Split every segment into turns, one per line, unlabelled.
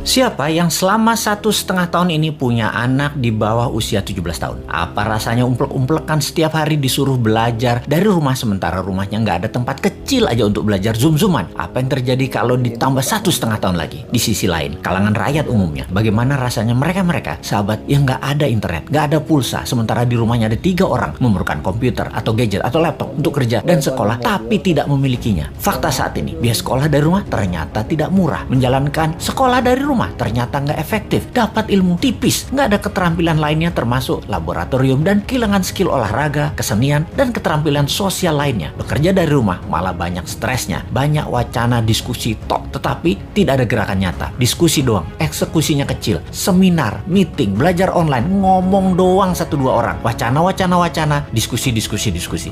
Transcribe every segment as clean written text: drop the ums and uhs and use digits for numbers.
Siapa yang selama 1,5 tahun ini punya anak di bawah usia 17 tahun? Apa rasanya umplek-umplekan setiap hari disuruh belajar dari rumah sementara rumahnya nggak ada tempat kecil aja untuk belajar zoom-zooman? Apa yang terjadi kalau ditambah 1,5 tahun lagi? Di sisi lain, kalangan rakyat umumnya, bagaimana rasanya mereka sahabat yang nggak ada internet, nggak ada pulsa, sementara di rumahnya ada 3 orang memerlukan komputer atau gadget atau laptop untuk kerja dan sekolah, tapi tidak memilikinya. Fakta saat ini, biaya sekolah dari rumah ternyata tidak murah. Menjalankan sekolah dari rumah ternyata nggak efektif, dapat ilmu tipis, nggak ada keterampilan lainnya termasuk laboratorium dan kehilangan skill olahraga, kesenian, dan keterampilan sosial lainnya. Bekerja dari rumah malah banyak stresnya, banyak wacana diskusi tok, tetapi tidak ada gerakan nyata. Diskusi doang, eksekusinya kecil, seminar, meeting, belajar online, ngomong doang 1-2 orang, wacana, diskusi.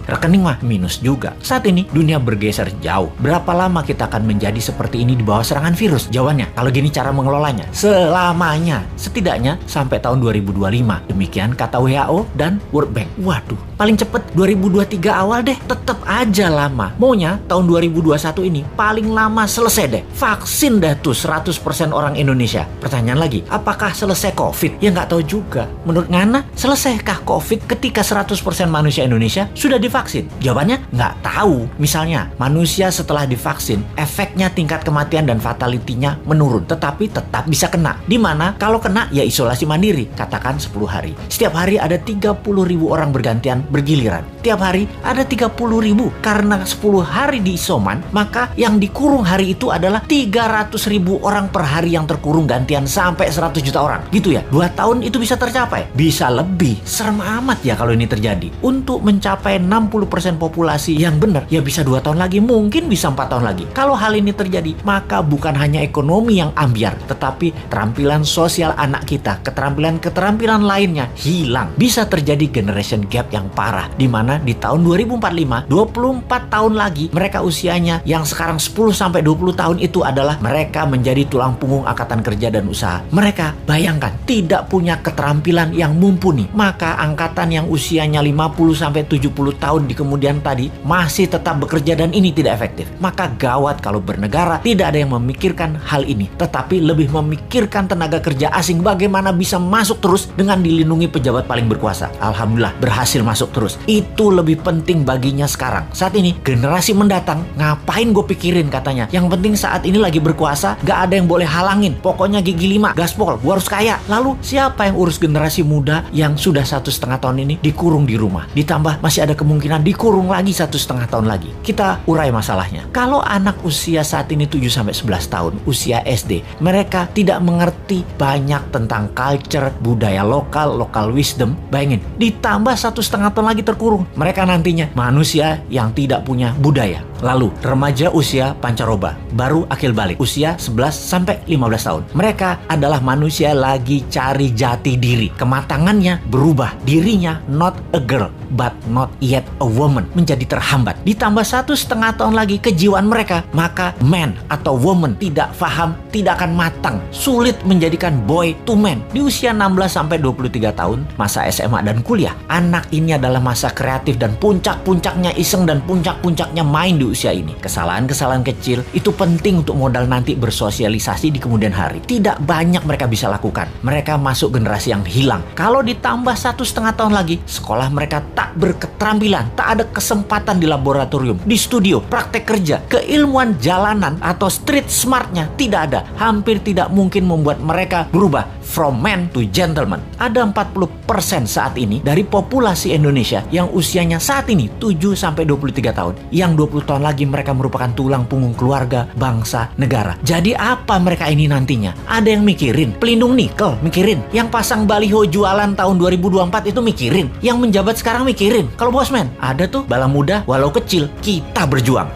Rekening mah minus juga. Saat ini dunia bergeser jauh. Berapa lama kita akan menjadi seperti ini di bawah serangan virus? Jawabannya, kalau gini cara mengelolanya, selamanya, setidaknya sampai tahun 2025. Demikian kata WHO dan World Bank. Waduh, paling cepet 2023 awal deh. Tetap aja lama. Maunya tahun 2021 ini paling lama selesai deh. Vaksin dah tuh 100% orang Indonesia. Pertanyaan lagi, apakah selesai COVID? Ya nggak tahu juga. Menurut Ngana, selesaikah COVID ketika 100% manusia Indonesia sudah divaksin? Jawabannya nggak tahu. Misalnya, manusia setelah divaksin, efeknya tingkat kematian dan fatality-nya menurun. Tetapi tetap bisa kena. Dimana kalau kena ya isolasi mandiri, katakan 10 hari. Setiap hari ada 30.000 orang bergantian bergiliran. Tiap hari ada 30.000. Karena 10 hari di isoman, maka yang dikurung hari itu adalah 300.000 orang per hari yang terkurung gantian sampai 100 juta orang. Gitu ya, 2 tahun itu bisa tercapai. Bisa lebih. Serem amat ya kalau ini terjadi. Untuk mencapai 60% populasi yang benar, ya bisa 2 tahun lagi, mungkin bisa 4 tahun lagi. Kalau hal ini terjadi, maka bukan hanya ekonomi yang ambiar, tetapi keterampilan sosial anak kita, keterampilan lainnya hilang. Bisa terjadi generation gap yang parah, di mana di tahun 2045, 24 tahun lagi, mereka usianya yang sekarang 10-20 tahun itu adalah mereka menjadi tulang punggung angkatan kerja dan usaha. Mereka, bayangkan, tidak punya keterampilan yang mumpuni. Maka angkatan yang usianya 50-70 tahun di kemudian tadi masih tetap bekerja dan ini tidak efektif. Maka gawat kalau bernegara tidak ada yang memikirkan hal ini, tetapi lebih memikirkan tenaga kerja asing bagaimana bisa masuk terus dengan dilindungi pejabat paling berkuasa. Alhamdulillah berhasil masuk terus. Itu lebih penting baginya sekarang. Saat ini generasi mendatang ngapain gue pikirin katanya. Yang penting saat ini lagi berkuasa, gak ada yang boleh halangin. Pokoknya gigi 5, gaspol, gue harus kaya. Lalu siapa yang urus generasi muda yang sudah 1,5 tahun ini dikurung di rumah? Ditambah masih ada kemungkinan dikurung lagi 1,5 tahun lagi. Kita urai masalahnya. Kalau anak usia saat ini 7-11 tahun, usia SD, mereka tidak mengerti banyak tentang culture, budaya lokal wisdom. Bayangin, ditambah 1,5 tahun lagi terkurung. Mereka nantinya manusia yang tidak punya budaya. Lalu, remaja usia pancaroba, baru akil balik, usia 11-15 tahun. Mereka adalah manusia lagi cari jati diri. Kematangannya berubah. Dirinya not a girl, but not yet a woman. Menjadi terhambat. Ditambah 1,5 tahun lagi kejiwaan mereka, maka man atau woman tidak paham, tidak akan matang. Sulit menjadikan boy to man. Di usia 16-23 tahun, masa SMA dan kuliah, anak ini adalah masa kreatif dan puncak-puncaknya iseng dan puncak-puncaknya main di usia ini. Kesalahan-kesalahan kecil itu penting untuk modal nanti bersosialisasi di kemudian hari. Tidak banyak mereka bisa lakukan. Mereka masuk generasi yang hilang. Kalau ditambah 1,5 tahun lagi, sekolah mereka tak berketerampilan, tak ada kesempatan di laboratorium, di studio, praktek kerja, keilmuan jalanan atau street smartnya tidak ada. Hampir tidak mungkin membuat mereka berubah from man to gentleman. Ada 40% saat ini dari populasi Indonesia yang usianya saat ini 7-23 tahun. Yang 20 tahun lagi mereka merupakan tulang punggung keluarga, bangsa, negara. Jadi apa mereka ini nantinya? Ada yang mikirin pelindung nikel, mikirin. Yang pasang baliho jualan tahun 2024 itu mikirin. Yang menjabat sekarang mikirin. Kalau bosman, ada tuh bala muda walau kecil, kita berjuang.